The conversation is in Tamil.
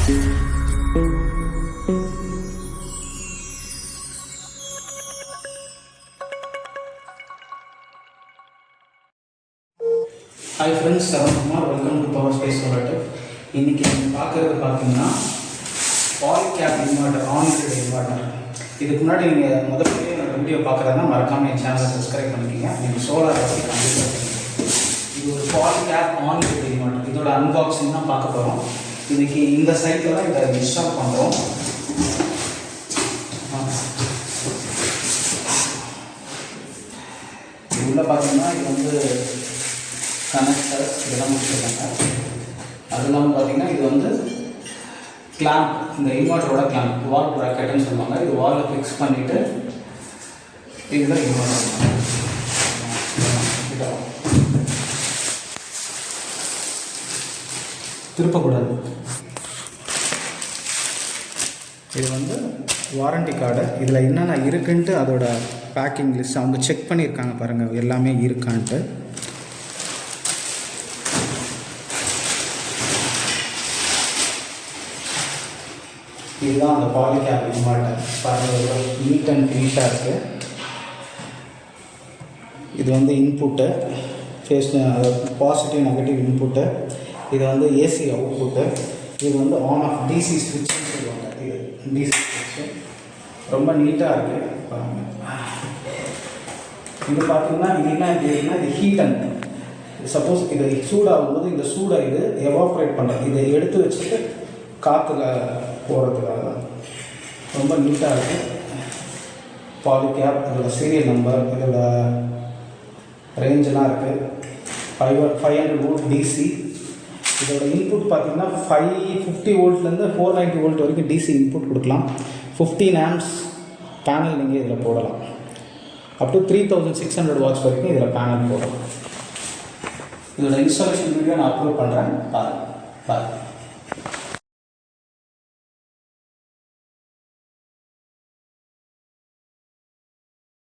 Hi friends, Sarankumar. Welcome to Power Space Solar Tech. இன்னைக்கு நீங்கள் பார்க்குறது பார்த்தீங்கன்னா Polycab inverter, on grid inverter. இதுக்கு முன்னாடி நீங்கள் முதல்ல என்னோட வீடியோ பார்க்குறதுனா மறக்காமல் என் சேனலை சப்ஸ்கிரைப் பண்ணிக்கோங்க. நீங்கள் சோலார் பற்றி கண்டிப்பாக இது ஒரு பாலிகேப் ஆன் கிரிட் இன்வெர்டர். இதோட அன்பாக்சிங் தான் பார்க்க போகிறோம். இன்றைக்கி இந்த சைட்டில் தான் இதை இன்ஸ்டால் பண்ணுறோம். இது உள்ள பார்த்தீங்கன்னா இது வந்து கனெக்டர்ஸ் இதெல்லாம் முடிச்சிருக்காங்க. அது இல்லாமல் பார்த்தீங்கன்னா இது வந்து கிளாம்ப், இந்த இன்வெர்ட்டரோட கிளாம்ப், வால் ப்ராக்கெட்டுன்னு சொல்லுவாங்க. இது வாலில் ஃபிக்ஸ் பண்ணிவிட்டு இதுதான் இன்வெர்ட்டர். திருப்பக்கூடாது. இது வந்து வாரண்டி கார்டு. இதில் என்னென்ன இருக்குன்ட்டு அதோட பேக்கிங் லிஸ்ட் அவங்க செக் பண்ணியிருக்காங்க பாருங்கள், எல்லாமே இருக்கான்ட்டு. இதுதான் அந்த பாலிகேப் இன்வெர்ட்டர். பாருங்கள், நீட் அண்ட் ஃபினிஷாக இருக்குது. இது வந்து input, phase positive negative input. இது வந்து ஏசி அவுட்புட்டு. இது வந்து ஆன் ஆஃப் டிசி ஸ்விட்ச்னு சொல்லுவாங்க. இது டிசி ஸ்விட்ச்சு ரொம்ப நீட்டாக இருக்குது. பாருங்கள், இது பார்த்தீங்கன்னா இது என்ன அப்படின்னா இது ஹீட் அண்ட் சப்போஸ் இது சூடாகும்போது இந்த சூடை இது எவாப்ரேட் பண்ணுறது. இதை எடுத்து வச்சுட்டு காற்றுல போகிறதுக்காக ரொம்ப நீட்டாக இருக்குது. பாலிகேப், இதோட சீரியல் நம்பர், இதோட ரேஞ்செலாம் இருக்குது. 500 வோல்ட் டிசி. இதோட இன்புட் பார்த்திங்கன்னா 550 வோல்ட்லேருந்து 490 வோல்ட் வரைக்கும் டிசி இன்புட் கொடுக்கலாம். 15 ஆம்ப்ஸ் பேனல் நீங்கள் இதில் போடலாம். அப் டு 3600 வாட்ஸ் வரைக்கும் இதில் பேனல் போடலாம். இதோட இன்ஸ்டாலேஷன் வீடியோ நான் அப்லோட் பண்ணுறேன், பாருங்கள்.